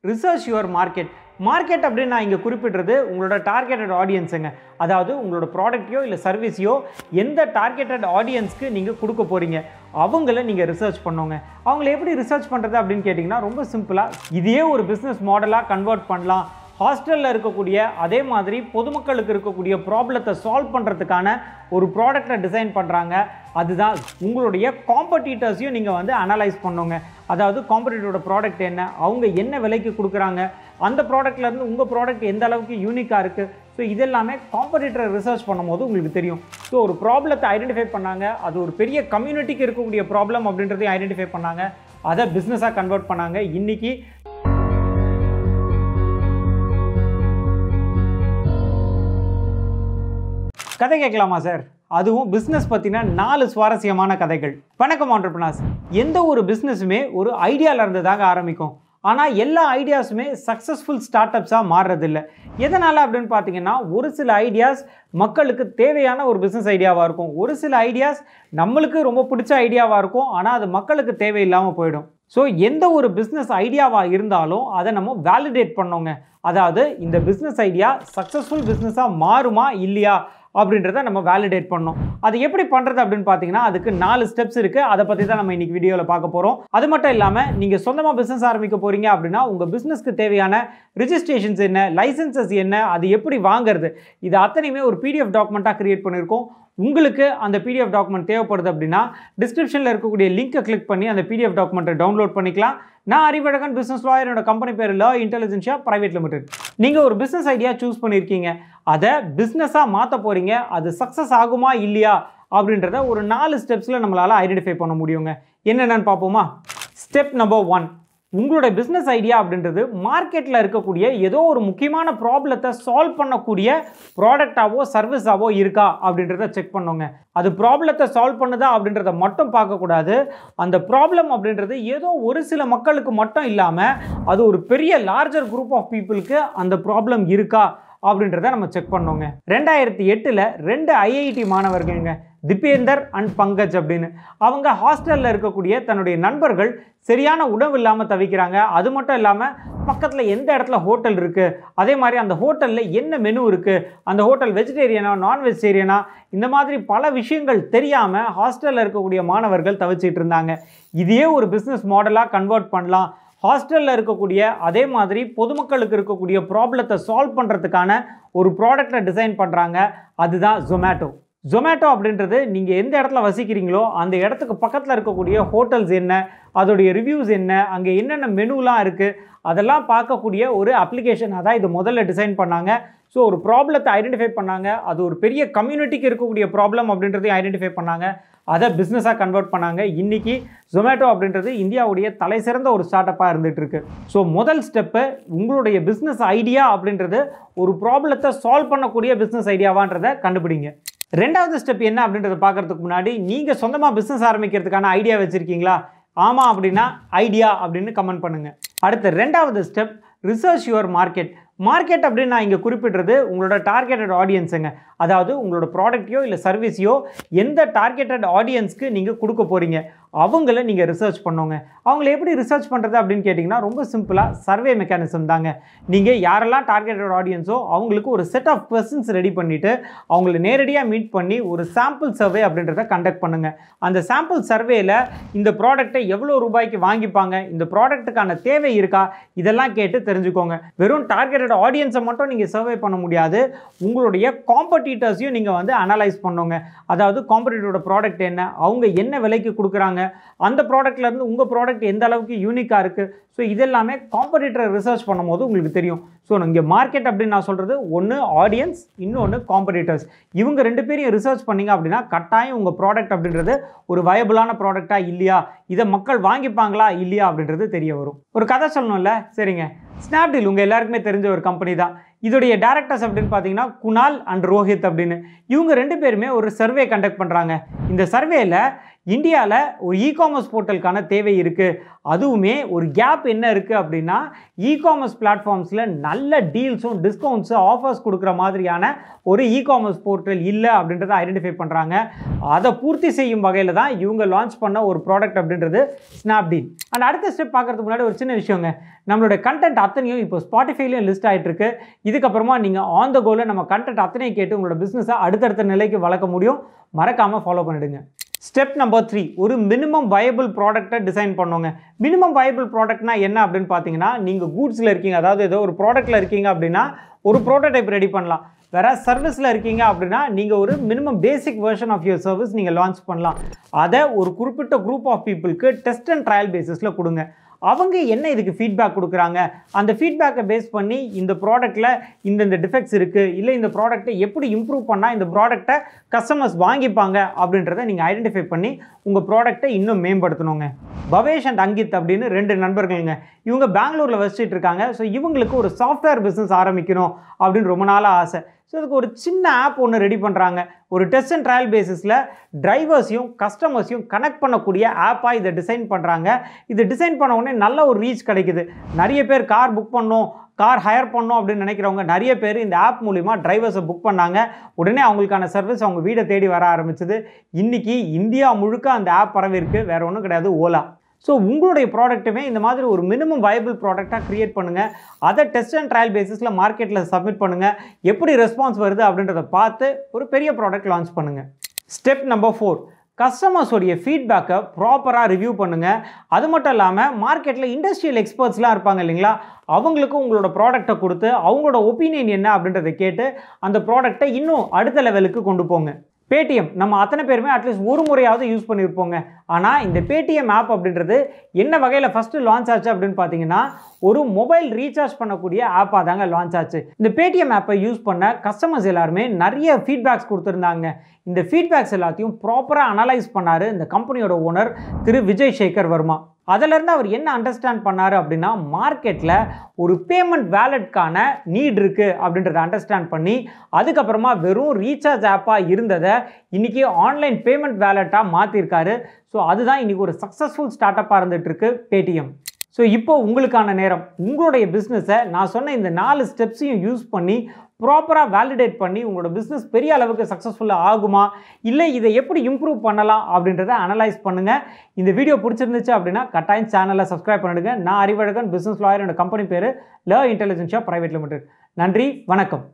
Research your market அப்படின்னு நான் இங்கே குறிப்பிட்றது உங்களோட டார்கெட்டட் ஆடியன்ஸுங்க. அதாவது உங்களோட ப்ராடக்ட்டையோ இல்லை சர்வீஸையோ எந்த டார்கெட்டட் ஆடியன்ஸ்க்கு நீங்கள் கொடுக்க போகிறீங்க அவங்கள நீங்கள் ரிசர்ச் பண்ணுங்க. அவங்கள எப்படி ரிசர்ச் பண்ணுறது அப்படின்னு கேட்டிங்கன்னா ரொம்ப சிம்பிளாக இதையே ஒரு பிஸ்னஸ் மாடலாக கன்வெர்ட் பண்ணலாம். ஹாஸ்டலில் இருக்கக்கூடிய அதே மாதிரி பொதுமக்களுக்கு இருக்கக்கூடிய ப்ராப்ளத்தை சால்வ் பண்ணுறதுக்கான ஒரு ப்ராடக்டை டிசைன் பண்ணுறாங்க. அதுதான் உங்களுடைய காம்படிட்டர்ஸையும் நீங்கள் அனலைஸ் பண்ணுங்க. அதாவது காம்படிட்டரோட ப்ராடக்ட் என்ன, அவங்க என்ன விலைக்கு கொடுக்குறாங்க, அந்த ப்ராடக்ட்லேருந்து உங்கள் ப்ராடக்ட் எந்த அளவுக்கு யூனிக்காக இருக்குது. ஸோ இதெல்லாமே காம்படிட்டரை ரிசர்ச் பண்ணும்போது உங்களுக்கு தெரியும். ஸோ ஒரு ப்ராப்ளத்தை ஐடென்டிஃபை பண்ணாங்க, அது ஒரு பெரிய கம்யூனிட்டிக்கு இருக்கக்கூடிய ப்ராப்ளம் அப்படின்றதையும் ஐடென்டிஃபை பண்ணாங்க, அதை பிஸ்னஸாக கன்வெர்ட் பண்ணாங்க. இன்றைக்கி கதை கேட்கலாமா சார்? அதுவும் பிஸ்னஸ் பற்றின 4 சுவாரஸ்யமான கதைகள். வணக்கம் ஆண்டர்பிரனர்ஸ். எந்த ஒரு பிஸ்னஸுமே ஒரு ஐடியாவில் இருந்து தாங்க ஆரம்பிக்கும். ஆனால் எல்லா ஐடியாஸுமே சக்ஸஸ்ஃபுல் ஸ்டார்ட் அப்ஸாக மாறுறதில்லை. எதனால் அப்படின்னு பார்த்தீங்கன்னா, ஒரு சில ஐடியாஸ் மக்களுக்கு தேவையான ஒரு பிஸ்னஸ் ஐடியாவாக இருக்கும், ஒரு சில ஐடியாஸ் நம்மளுக்கு ரொம்ப பிடிச்ச ஐடியாவாக இருக்கும், ஆனால் அது மக்களுக்கு தேவையில்லாமல் போயிடும். ஸோ எந்த ஒரு பிஸ்னஸ் ஐடியாவாக இருந்தாலும் அதை நம்ம வேலிடேட் பண்ணோங்க. அதாவது இந்த பிஸ்னஸ் ஐடியா சக்ஸஸ்ஃபுல் பிஸ்னஸாக மாறுமா இல்லையா அப்படின்றத நம்ம வேலிடேட் பண்ணோம். அது எப்படி பண்ணுறது அப்படின்னு பார்த்தீங்கன்னா, அதுக்கு 4 ஸ்டெப்ஸ் இருக்குது. அதை பற்றி தான் நம்ம இன்றைக்கி வீடியோவில் பார்க்க போகிறோம். அது மட்டும் இல்லாமல் நீங்கள் சொந்தமாக பிஸ்னஸ் ஆரம்பிக்க போகிறீங்க அப்படின்னா உங்கள் பிஸ்னஸ்க்கு தேவையான ரிஜிஸ்ட்ரேஷன்ஸ் என்ன, லைசன்சஸ் என்ன, அது எப்படி வாங்குறது, இது அத்தனையுமே ஒரு பிடிஎஃப் டாக்குமெண்ட்டாக கிரியேட் பண்ணியிருக்கோம். உங்களுக்கு அந்த பிடிஎஃப் டாக்குமெண்ட் தேவைப்படுது அப்படின்னா டிஸ்கிரிப்ஷனில் இருக்கக்கூடிய லிங்கை கிளிக் பண்ணி அந்த பிடிஎஃப் டாக்குமெண்ட்டை டவுன்லோட் பண்ணிக்கலாம். நான் அறிவழகன், பிஸ்னஸ் லாயர். என்னோட கம்பெனி பேர் லா இன்டெலிஜென்ஷியா பிரைவேட் லிமிடெட். நீங்கள் ஒரு பிஸ்னஸ் ஐடியா சூஸ் பண்ணியிருக்கீங்க, அதை பிஸ்னஸாக மாற்ற போகிறீங்க, அது சக்ஸஸ் ஆகுமா இல்லையா அப்படின்றத ஒரு 4 ஸ்டெப்ஸில் நம்மளால் ஐடென்டிஃபை பண்ண முடியுங்க. என்னென்னு பார்ப்போமா? ஸ்டெப் நம்பர் 1, உங்களோட பிஸ்னஸ் ஐடியா அப்படின்றது மார்க்கெட்டில் இருக்கக்கூடிய ஏதோ ஒரு முக்கியமான ப்ராப்ளத்தை சால்வ் பண்ணக்கூடிய ப்ராடக்டாவோ சர்வீஸாவோ இருக்கா அப்படின்றத செக் பண்ணுங்க. அது ப்ராப்ளத்தை சால்வ் பண்ணுதா அப்படின்றத மட்டும் பார்க்கக்கூடாது. அந்த ப்ராப்ளம் அப்படின்றது ஏதோ ஒரு சில மக்களுக்கு மட்டும் இல்லாமல் அது ஒரு பெரிய லார்ஜர் குரூப் ஆஃப் பீப்புளுக்கு அந்த ப்ராப்ளம் இருக்கா அப்படின்றத நம்ம செக் பண்ணோங்க. 2008 2 ஐஐடி மாணவர்கள்ங்க, திபேந்தர் அண்ட் பங்கஜ் அப்படின்னு, அவங்க ஹாஸ்டலில் இருக்கக்கூடிய தன்னுடைய நண்பர்கள் சரியான உணவு இல்லாமல் தவிக்கிறாங்க. அது மட்டும் இல்லாமல் பக்கத்தில் எந்த இடத்துல ஹோட்டல் இருக்குது, அதே மாதிரி அந்த ஹோட்டலில் என்ன மெனு இருக்குது, அந்த ஹோட்டல் வெஜிடேரியனா நான் வெஜிடேரியனா, இந்த மாதிரி பல விஷயங்கள் தெரியாமல் ஹாஸ்டலில் இருக்கக்கூடிய மாணவர்கள் தவிச்சிட்டு இருந்தாங்க. இதையே ஒரு பிஸ்னஸ் மாடலாக கன்வெர்ட் பண்ணலாம். ஹாஸ்டலில் இருக்கக்கூடிய அதே மாதிரி பொதுமக்களுக்கு இருக்கக்கூடிய ப்ராப்ளத்தை சால்வ் பண்ணுறதுக்கான ஒரு ப்ராடக்டை டிசைன் பண்ணுறாங்க. அதுதான் ஜொமேட்டோ அப்படின்றது நீங்கள் எந்த இடத்துல வசிக்கிறீங்களோ அந்த இடத்துக்கு பக்கத்தில் இருக்கக்கூடிய ஹோட்டல்ஸ் என்ன, அதோடைய ரிவ்யூஸ் என்ன, அங்கே என்னென்ன மெனுலாம் இருக்குது, அதெல்லாம் பார்க்கக்கூடிய ஒரு அப்ளிகேஷனாக தான் இது முதல்ல டிசைன் பண்ணாங்க. ஸோ ஒரு ப்ராப்ளத்தை ஐடென்டிஃபை பண்ணாங்க, அது ஒரு பெரிய கம்யூனிட்டிக்கு இருக்கக்கூடிய ப்ராப்ளம் அப்படின்றதையும் ஐடென்டிஃபை பண்ணாங்க, அதை பிஸ்னஸாக கன்வெர்ட் பண்ணாங்க. இன்றைக்கி ஜொமேட்டோ அப்படின்றது இந்தியாவுடைய தலை சிறந்த ஒரு ஸ்டார்ட் அப்பாக இருந்துகிட்ருக்கு. ஸோ முதல் ஸ்டெப்பு, உங்களுடைய பிஸ்னஸ் ஐடியா அப்படின்றது ஒரு ப்ராப்ளத்தை சால்வ் பண்ணக்கூடிய பிஸ்னஸ் ஐடியாவான்றதை கண்டுபிடிங்க. 2வது ஸ்டெப் என்ன அப்படின்றத பார்க்குறதுக்கு முன்னாடி, நீங்கள் சொந்தமாக பிஸ்னஸ் ஆரம்பிக்கிறதுக்கான ஐடியா வச்சுருக்கீங்களா? ஆமாம் அப்படின்னா ஐடியா அப்படின்னு கமெண்ட் பண்ணுங்கள். அடுத்த 2வது ஸ்டெப், ரிசர்ச் யுவர் மார்க்கெட் அப்படின்னு நான் இங்கே குறிப்பிட்றது உங்களோட டார்கெட்டட் ஆடியன்ஸுங்க. அதாவது உங்களோட ப்ராடக்ட்டையோ இல்லை சர்வீஸையோ எந்த டார்கெட்டட் ஆடியன்ஸ்க்கு நீங்கள் கொடுக்க போகிறீங்க அவங்கள நீங்கள் ரிசர்ச் பண்ணுங்க. அவங்கள எப்படி ரிசர்ச் பண்ணுறது அப்படின்னு கேட்டிங்கன்னா ரொம்ப சிம்பிளாக சர்வே மெக்கானிசம் தாங்க. நீங்கள் யாரெல்லாம் டார்கெட்டட் ஆடியன்ஸோ அவங்களுக்கு ஒரு செட் ஆஃப் கொஸ்டின்ஸ் ரெடி பண்ணிவிட்டு அவங்கள நேரடியாக மீட் பண்ணி ஒரு சாம்பிள் சர்வே அப்படின்றத கண்டக்ட் பண்ணுங்கள். அந்த சாம்பிள் சர்வேயில் இந்த ப்ராடக்ட்டை எவ்வளோ ரூபாய்க்கு வாங்கிப்பாங்க, இந்த ப்ராடக்ட்டுக்கான தேவை இருக்கா, இதெல்லாம் கேட்டு தெரிஞ்சுக்கோங்க. வெறும் டார்கெட்டட் ஆடியன்ஸை மட்டும் நீங்கள் சர்வே பண்ண முடியாது, உங்களுடைய காம்படிட்டர்ஸையும் நீங்கள் அனலைஸ் பண்ணுங்க. அதாவது காம்படிட்டரோட ப்ராடக்ட் என்ன, அவங்க என்ன விலைக்கு கொடுக்குறாங்க, அந்த ப்ராடக்ட்லேருந்து உங்கள் ப்ராடக்ட் எந்த அளவுக்கு யூனிக்காக இருக்குது. ஸோ இதெல்லாமே காம்படிட்டரை ரிசர்ச் பண்ணும்போது உங்களுக்கு தெரியும். ஸோ இங்கே மார்க்கெட் அப்படின்னு நான் சொல்கிறது ஒன்று ஆடியன்ஸ், இன்னொன்று காம்படிட்டர்ஸ். இவங்க 2 பேரையும் ரிசர்ச் பண்ணிங்க அப்படின்னா கட்டாயம் உங்கள் ப்ராடக்ட் அப்படின்றது ஒரு வயபிளான ப்ராடக்டாக இல்லையா, இதை மக்கள் வாங்கிப்பாங்களா இல்லையா அப்படின்றது தெரிய வரும். ஒரு கதை சொல்லணும்ல, சரிங்க. ஸ்னாப்டீல் உங்கள் எல்லாருக்குமே தெரிஞ்ச ஒரு கம்பெனி தான். இதோடைய டேரக்டர்ஸ் அப்படின்னு பார்த்தீங்கன்னா குணால் அண்ட் ரோஹித் அப்படின்னு, இவங்க 2 பேருமே ஒரு சர்வே கண்டக்ட் பண்ணுறாங்க. இந்த சர்வேயில் இந்தியாவில் ஒரு இ-காமர்ஸ் போர்ட்டலுக்கான தேவை இருக்குது. அதுவுமே ஒரு கேப் என்ன இருக்குது அப்படின்னா, இ-காமர்ஸ் பிளாட்ஃபார்ம்ஸில் நல்ல டீல்ஸும் டிஸ்கவுண்ட்ஸும் ஆஃபர்ஸ் கொடுக்குற மாதிரியான ஒரு இ-காமர்ஸ் போர்ட்டல் இல்லை அப்படின்றத ஐடென்டிஃபை பண்ணுறாங்க. அதை பூர்த்தி செய்யும் வகையில் தான் இவங்க லான்ச் பண்ண ஒரு ப்ராடக்ட் அப்படின்றது ஸ்னாப்டீல். அண்ட் அடுத்த ஸ்டெப் பார்க்குறதுக்கு முன்னாடி ஒரு சின்ன விஷயங்க, நம்மளோட கண்டென்ட் அத்தனையும் இப்போ ஸ்பாட்டிஃபைலையும் லிஸ்ட் ஆகிட்டு இருக்கு. இதுக்கப்புறமா நீங்கள் ஆன் த கோவில் நம்ம கண்டென்ட் அத்தனையும் கேட்டு உங்களோட பிஸ்னஸை அடுத்தடுத்த நிலைக்கு வளர்க்க முடியும். மறக்காமல் ஃபாலோ பண்ணிடுங்க. ஸ்டெப் நம்பர் 3, ஒரு மினிமம் வயபிள் ப்ராடக்ட்டை டிசைன் பண்ணுங்க. மினிமம் வயபிள் ப்ராடக்ட்னா என்ன அப்படின்னு பார்த்தீங்கன்னா, நீங்கள் கூட்ஸில் இருக்கீங்க, அதாவது ஏதோ ஒரு ப்ராடக்ட்டில் இருக்கீங்க அப்படின்னா ஒரு ப்ரோட்டோடைப் ரெடி பண்ணலாம். வேற சர்வீஸில் இருக்கீங்க அப்படின்னா நீங்கள் ஒரு minimum basic version of your service நீங்கள் லான்ச் பண்ணலாம். அதை ஒரு குறிப்பிட்ட குரூப் ஆஃப் பீப்புளுக்கு டெஸ்ட் அண்ட் ட்ரையல் பேசிஸில் கொடுங்க. அவங்க என்ன இதுக்கு ஃபீட்பேக் கொடுக்குறாங்க, அந்த ஃபீட்பேக்கை பேஸ் பண்ணி இந்த ப்ராடக்ட்டில் இந்த டிஃபெக்ட்ஸ் இருக்குது, இல்லை இந்த ப்ராடக்ட்டை எப்படி இம்ப்ரூவ் பண்ணால் இந்த ப்ராடக்ட்டை கஸ்டமர்ஸ் வாங்கிப்பாங்க அப்படின்றத நீங்கள் ஐடென்டிஃபை பண்ணி உங்கள் ப்ராடக்ட்டை இன்னும் மேம்படுத்தணுங்க. பவேஷ் அண்ட் அங்கித் அப்படின்னு 2 நண்பர்களுங்க. இவங்க பெங்களூரில் வசிச்சுட்டு இருக்காங்க. ஸோ இவங்களுக்கு ஒரு சாஃப்ட்வேர் பிஸ்னஸ் ஆரம்பிக்கணும் அப்படின்னு ரொம்ப நாளாக ஆசை. ஸோ அதுக்கு ஒரு சின்ன ஆப் ஒன்று ரெடி பண்ணுறாங்க. ஒரு டெஸ்ட் அண்ட் ட்ரையல் பேசிஸில் டிரைவர்ஸையும் கஸ்டமர்ஸையும் கனெக்ட் பண்ணக்கூடிய ஆப்பாக இதை டிசைன் பண்ணுறாங்க. இது டிசைன் பண்ண உடனே நல்ல ஒரு ரீச் கிடைக்குது. நிறைய பேர் கார் புக் பண்ணணும், கார் ஹையர் பண்ணணும் அப்படின்னு நினைக்கிறவங்க நிறைய பேர் இந்த ஆப் மூலிமா டிரைவர்ஸை புக் பண்ணாங்க. உடனே அவங்களுக்கான சர்வீஸ் அவங்க வீடை தேடி வர ஆரம்பிச்சது. இன்றைக்கி இந்தியா முழுக்க அந்த ஆப் பரவிருக்கு. வேறு ஒன்றும் கிடையாது, ஓலா. ஸோ உங்களுடைய ப்ராடக்ட்டுமே இந்த மாதிரி ஒரு மினிமம் வயபிள் ப்ராடக்டாக க்ரியேட் பண்ணுங்கள். அதை டெஸ்ட் அண்ட் ட்ரையல் பேசிஸில் மார்க்கெட்டில் சப்மிட் பண்ணுங்கள். எப்படி ரெஸ்பான்ஸ் வருது அப்படின்றத பார்த்து ஒரு பெரிய ப்ராடக்ட் லான்ச் பண்ணுங்கள். ஸ்டெப் நம்பர் 4, கஸ்டமர்ஸோடைய ஃபீட்பேக்கை ப்ராப்பராக ரிவ்யூ பண்ணுங்கள். அது மட்டும் இல்லாமல் மார்க்கெட்டில் இண்டஸ்ட்ரியல் எக்ஸ்பர்ட்ஸ்லாம் இருப்பாங்க இல்லைங்களா, அவங்களுக்கும் உங்களோட ப்ராடக்டை கொடுத்து அவங்களோட ஒப்பீனியன் என்ன அப்படின்றத கேட்டு அந்த ப்ராடக்டை இன்னும் அடுத்த லெவலுக்கு கொண்டு போங்க. பேடிஎம் நம்ம அத்தனை பேருமே அட்லீஸ்ட் ஒரு முறையாவது யூஸ் பண்ணியிருப்போங்க. ஆனால் இந்த பேடிஎம் ஆப் அப்படின்றது என்ன வகையில் ஃபஸ்ட்டு லான்ச் ஆச்சு அப்படின்னு பார்த்தீங்கன்னா, ஒரு மொபைல் ரீசார்ஜ் பண்ணக்கூடிய ஆப்பாக தாங்க லான்ச் ஆச்சு. இந்த பேடிஎம் ஆப்பை யூஸ் பண்ண கஸ்டமர்ஸ் எல்லாருமே நிறைய ஃபீட்பேக்ஸ் கொடுத்துருந்தாங்க. இந்த ஃபீட்பேக்ஸ் எல்லாத்தையும் ப்ராப்பராக அனலைஸ் பண்ணார் இந்த கம்பெனியோட ஓனர் திரு விஜய் சேகர் வர்மா. அதிலேருந்து அவர் என்ன அண்டர்ஸ்டாண்ட் பண்ணார் அப்படின்னா, மார்க்கெட்டில் ஒரு பேமெண்ட் வேலெட்கான நீட் இருக்குது அப்படின்றத அண்டர்ஸ்டாண்ட் பண்ணி அதுக்கப்புறமா வெறும் ரீசார்ஜ் ஆப்பாக இருந்ததை இன்றைக்கி ஆன்லைன் பேமெண்ட் வேலெட்டாக மாற்றிருக்காரு. ஸோ அதுதான் இன்றைக்கி ஒரு சக்ஸஸ்ஃபுல் ஸ்டார்ட் அப்பாக இருந்துகிட்ருக்கு பேடிஎம். ஸோ இப்போ உங்களுக்கான நேரம். உங்களுடைய பிஸ்னஸை நான் சொன்ன இந்த 4 ஸ்டெப்ஸையும் யூஸ் பண்ணி ப்ராப்பராக வேலிடேட் பண்ணி உங்களோட பிஸ்னஸ் பெரிய அளவுக்கு சக்ஸஸ்ஃபுல்லாக ஆகுமா, இல்லை இதை எப்படி இம்ப்ரூவ் பண்ணலாம் அப்படின்றத அனலைஸ் பண்ணுங்கள். இந்த வீடியோ பிடிச்சிருந்துச்சு அப்படின்னா கட்டாயம் சேனலை சப்ஸ்கிரைப் பண்ணிடுங்க. நான் அறிவழகன், பிஸ்னஸ் லாயர். என்னோட கம்பெனி பேர் ல இன்டெலிஜென்ஷியா பிரைவேட் லிமிடெட். நன்றி, வணக்கம்.